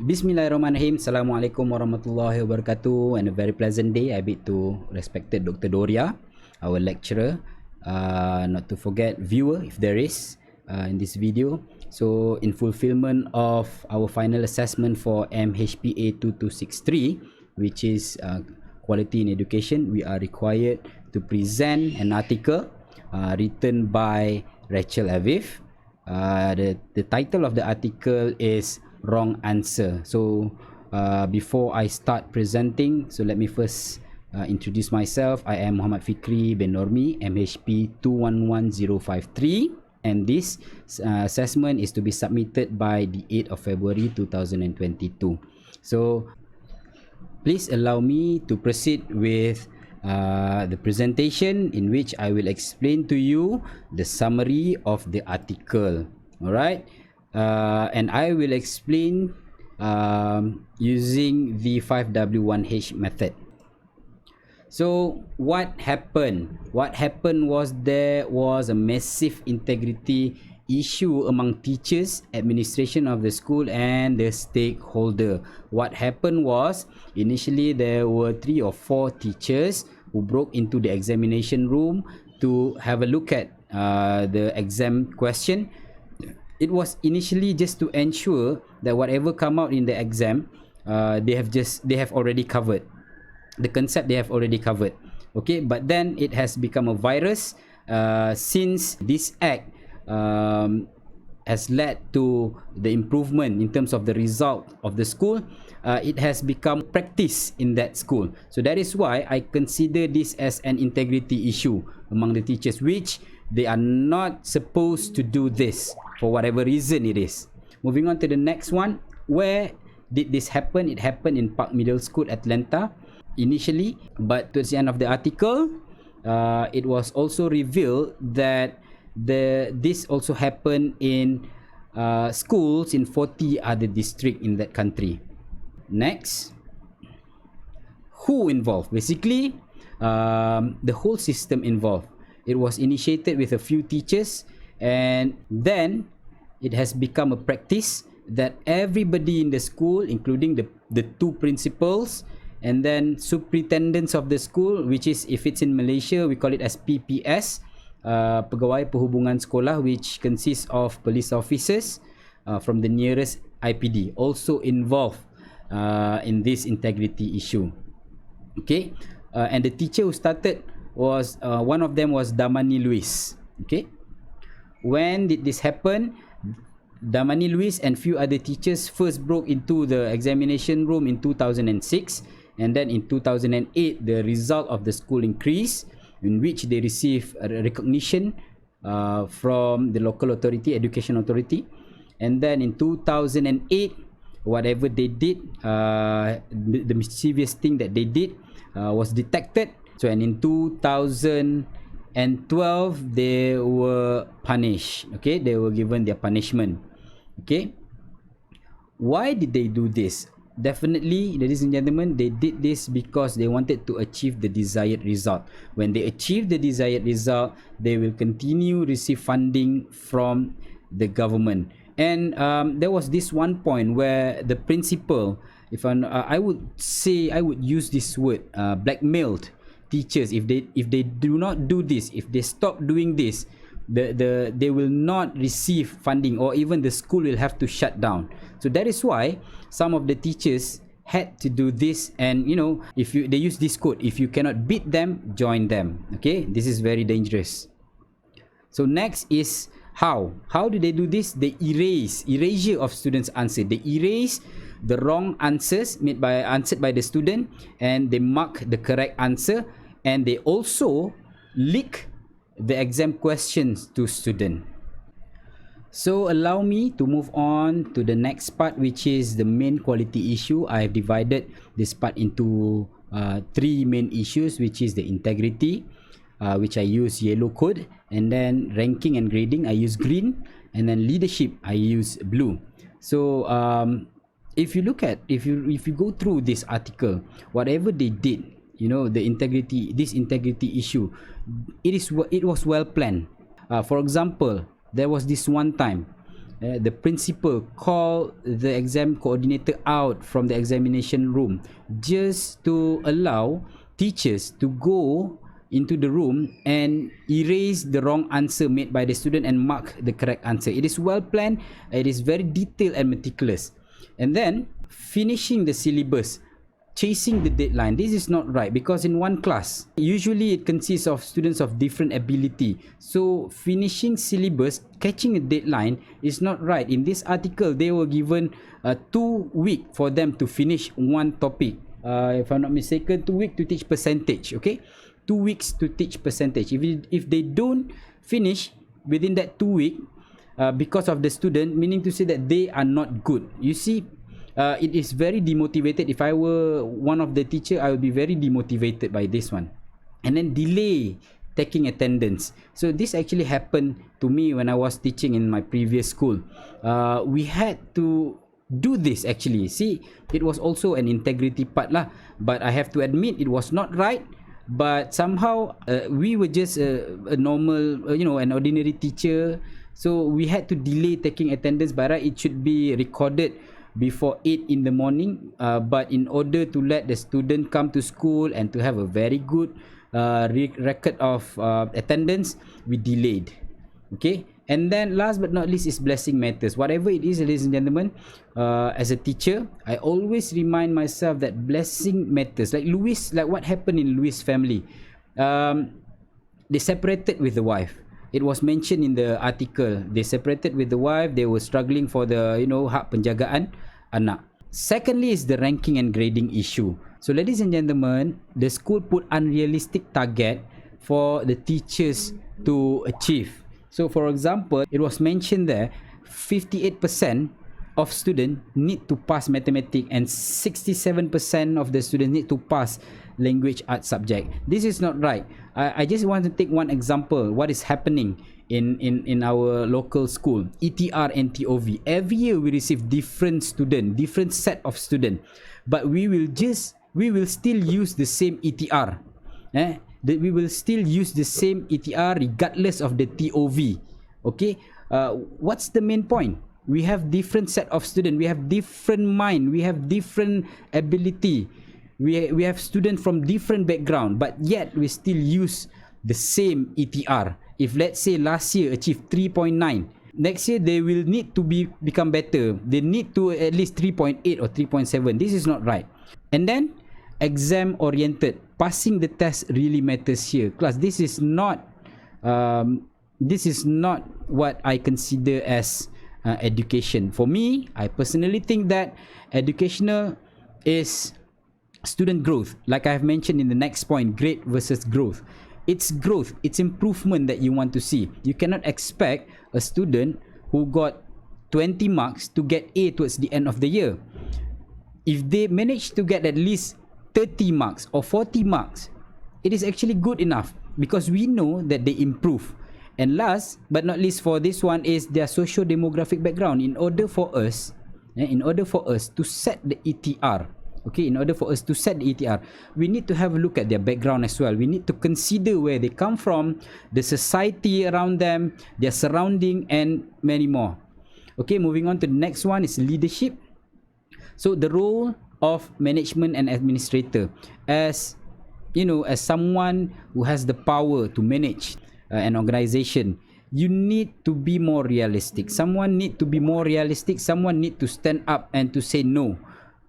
Bismillahirrahmanirrahim. Assalamualaikum warahmatullahi wabarakatuh, and a very pleasant day I bid to respected Dr. Doria, our lecturer, not to forget viewer if there is in this video. So in fulfillment of our final assessment for MHPA2263, which is quality in education, we are required to present an article written by Rachel Aviv. The title of the article is Wrong Answer. So before I start presenting, so let me first introduce myself. I am Muhammad Fikri bin Normi, MHP211053, and this assessment is to be submitted by the 8th of February 2022. So please allow me to proceed with the presentation, in which I will explain to you the summary of the article. All right. And I will explain using the 5W1H method. So what happened? What happened was there was a massive integrity issue among teachers, administration of the school, and the stakeholder. What happened was, initially there were 3 or 4 teachers who broke into the examination room to have a look at the exam question. It was initially just to ensure that whatever come out in the exam, they have already covered the concept. They have already covered. Okay, but then it has become a virus since this act has led to the improvement in terms of the result of the school. It has become practice in that school. So that is why I consider this as an integrity issue among the teachers, which they are not supposed to do this for whatever reason it is. Moving on to the next one. Where did this happen? It happened in Park Middle School, Atlanta, initially, but towards the end of the article, it was also revealed that this also happened in schools in 40 other districts in that country. Next, who involved? Basically, the whole system involved. It was initiated with a few teachers, and then it has become a practice that everybody in the school, including the 2 principals and then superintendents of the school, which is, if it's in Malaysia, we call it as PPS, Pegawai Perhubungan Sekolah, which consists of police officers from the nearest IPD, also involved in this integrity issue. Okay, and the teacher who started was one of them was Damani Luis. Okay, when did this happen? Damani Luis and few other teachers first broke into the examination room in 2006, and then in 2008 the result of the school increased, in which they received a recognition from the local authority, education authority. And then in 2008, whatever they did, the mischievous thing that they did was detected. So, and in 2012 they were punished. Okay, they were given their punishment. Okay, why did they do this? Definitely, ladies and gentlemen, they did this because they wanted to achieve the desired result. When they achieve the desired result, they will continue receive funding from the government. And there was this one point where the principal, if I would say, I would use this word, blackmailed teachers. If they do not do this, if they stop doing this, they will not receive funding, or even the school will have to shut down. So that is why some of the teachers had to do this. And you know, they use this quote: if you cannot beat them, join them. Okay, this is very dangerous. So next is how do they do this? They erasure of students' answer. They erase the wrong answers answered by the student, and they mark the correct answer, and they also leak the exam questions to student. So allow me to move on to the next part, which is the main quality issue. I have divided this part into 3 main issues, which is the integrity, which I use yellow code, and then ranking and grading I use green, and then leadership I use blue. So if you go through this article, whatever they did, you know, this integrity issue, it was well planned. For example, there was this one time the principal called the exam coordinator out from the examination room just to allow teachers to go into the room and erase the wrong answer made by the student and mark the correct answer. It is well planned, it is very detailed and meticulous. And then finishing the syllabus, chasing the deadline. This is not right, because in one class usually it consists of students of different ability, so finishing syllabus, catching a deadline is not right. In this article, they were given 2 weeks for them to finish one topic, if I'm not mistaken, 2 weeks to teach percentage. Okay, 2 weeks to teach percentage. If they don't finish within that 2 weeks, because of the student, meaning to say that they are not good. You see, it is very demotivated. If I were one of the teacher, I would be very demotivated by this one. And then delay taking attendance. So this actually happened to me when I was teaching in my previous school. We had to do this actually. See, it was also an integrity part lah, but I have to admit it was not right. But somehow we were just a normal, an ordinary teacher. So we had to delay taking attendance. By right, it should be recorded before 8 in the morning, but in order to let the student come to school and to have a very good record of attendance, we delayed. Okay, and then last but not least is blessing matters. Whatever it is, ladies and gentlemen, as a teacher, I always remind myself that blessing matters. Like what happened in Louis' family, they separated with the wife. It was mentioned in the article. They separated with the wife. They were struggling for the hak penjagaan anak. Secondly is the ranking and grading issue. So ladies and gentlemen, the school put unrealistic target for the teachers to achieve. So for example, it was mentioned there 58% of students need to pass mathematics and 67% of the students need to pass language arts subject. This is not right. I just want to take one example what is happening in our local school, ETR and TOV. Every year we receive different student, different set of student, but we will still use the same ETR. We will still use the same ETR regardless of the TOV. Okay, what's the main point? We have different set of students, we have different mind, we have different ability, we have students from different background, but yet we still use the same ETR. If let's say last year achieved 3.9, next year they will need to become better. They need to at least 3.8 or 3.7. This is not right. And then exam oriented, passing the test really matters here. Class, this is not what I consider as education. For me, I personally think that educational is student growth. Like I have mentioned in the next point, grade versus growth. It's growth, it's improvement that you want to see. You cannot expect a student who got 20 marks to get A towards the end of the year. If they manage to get at least 30 marks or 40 marks, it is actually good enough, because we know that they improve. And last but not least for this one is their socio-demographic background. In order for us to set the ETR, okay, in order for us to set the ETR, we need to have a look at their background as well. We need to consider where they come from, the society around them, their surrounding, and many more. Okay, moving on to the next one is leadership. So the role of management and administrator, as as someone who has the power to manage an organization, you need to be more realistic. Someone need to be more realistic. Someone need to stand up and to say no.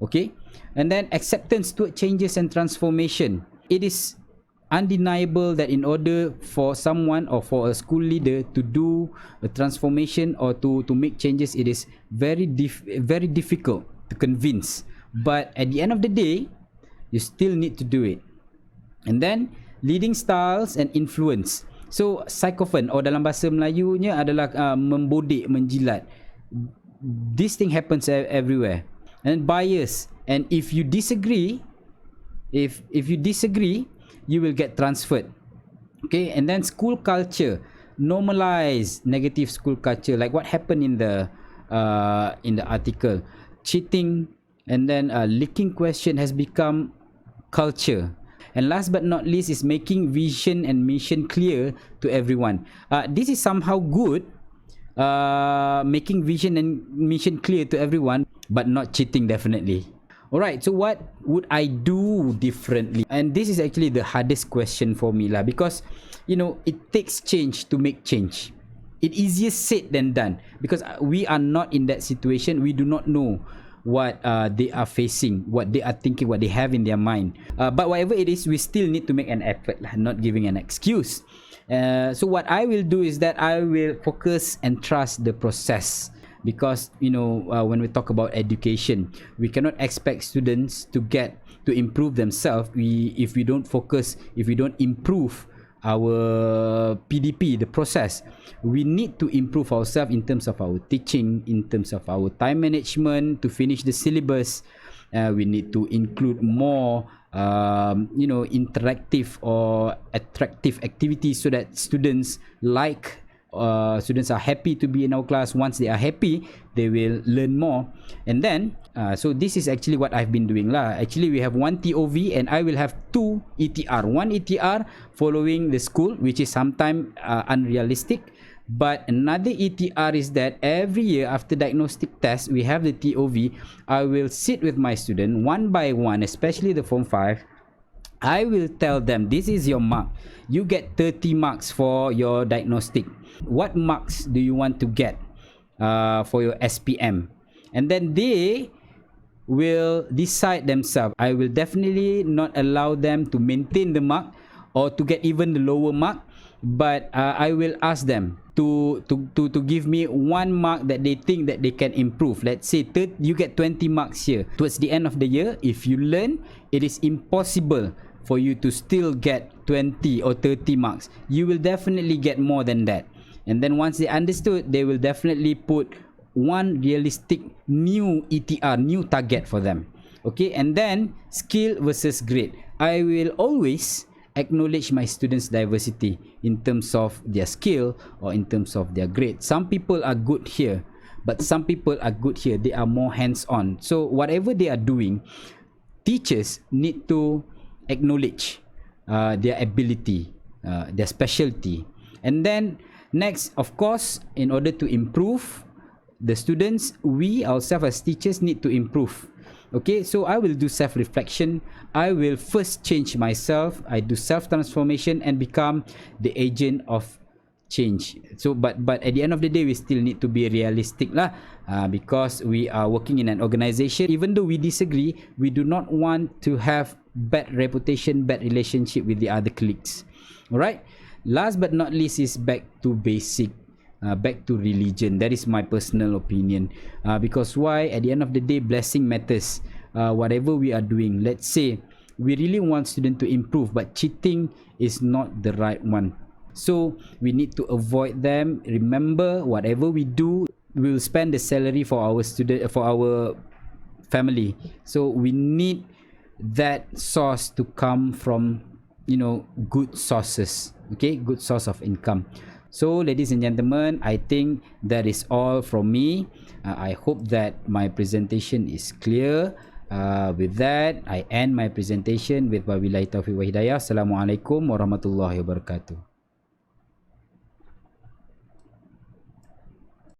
Okay, and then acceptance to changes and transformation. It is undeniable that in order for someone or for a school leader to do a transformation or to make changes, it is very difficult to convince. But at the end of the day, you still need to do it. And then leading styles and influence. So psychophone, or dalam bahasa Melayunya adalah membodek, menjilat. This thing happens everywhere. And bias. And if you disagree, you will get transferred. Okay, and then school culture, normalize negative school culture, like what happened in the article. Cheating and then leaking question has become culture. And last but not least is making vision and mission clear to everyone. This is somehow good, making vision and mission clear to everyone, but not cheating definitely. Alright, so what would I do differently? And this is actually the hardest question for me lah, because you know, it takes change to make change. It's easier said than done, because we are not in that situation. We do not know what they are facing, what they are thinking, what they have in their mind. But whatever it is, we still need to make an effort lah, not giving an excuse. So what I will do is that I will focus and trust the process. Because you know, when we talk about education, we cannot expect students to improve themselves if we don't focus, if we don't improve our PDP, the process. We need to improve ourselves in terms of our teaching, in terms of our time management to finish the syllabus. We need to include more you know, interactive or attractive activities so that students are happy to be in our class. Once they are happy, they will learn more. And then so this is actually what I've been doing lah. Actually, we have one TOV and I will have 2 ETR. One ETR following the school, which is sometimes unrealistic, but another ETR is that every year after diagnostic test, we have the TOV. I will sit with my student one by one, especially the form 5. I will tell them, this is your mark. You get 30 marks for your diagnostic. What marks do you want to get for your SPM? And then they will decide themselves. I will definitely not allow them to maintain the mark or to get even the lower mark, but I will ask them to give me one mark that they think that they can improve. Let's say you get 20 marks here. Towards the end of the year, if you learn, it is impossible for you to still get 20 or 30 marks. You will definitely get more than that. And then once they understood, they will definitely put one realistic new ETR, new target for them. Okay, and then skill versus grade. I will always acknowledge my students' diversity in terms of their skill or in terms of their grade. Some people are good here, but some people are good here. They are more hands-on. So whatever they are doing, teachers need to acknowledge their ability, their specialty. And then next, of course, in order to improve the students, we ourselves as teachers need to improve. Okay, so I will do self-reflection. I will first change myself. I do self-transformation and become the agent of change. So but at the end of the day, we still need to be realistic lah, because we are working in an organization. Even though we disagree, we do not want to have bad reputation, bad relationship with the other colleagues. All right, last but not least is back to basic, back to religion. That is my personal opinion, because why? At the end of the day, blessing matters. Whatever we are doing, let's say we really want student to improve, but cheating is not the right one. So we need to avoid them. Remember, whatever we do, we will spend the salary for our student, for our family. So we need that source to come from, you know, good sources. Okay, good source of income. So ladies and gentlemen, I think that is all from me. I hope that my presentation is clear. With that, I end my presentation with wabillahi taufiq wa hidayah. Assalamualaikum warahmatullahi wabarakatuh.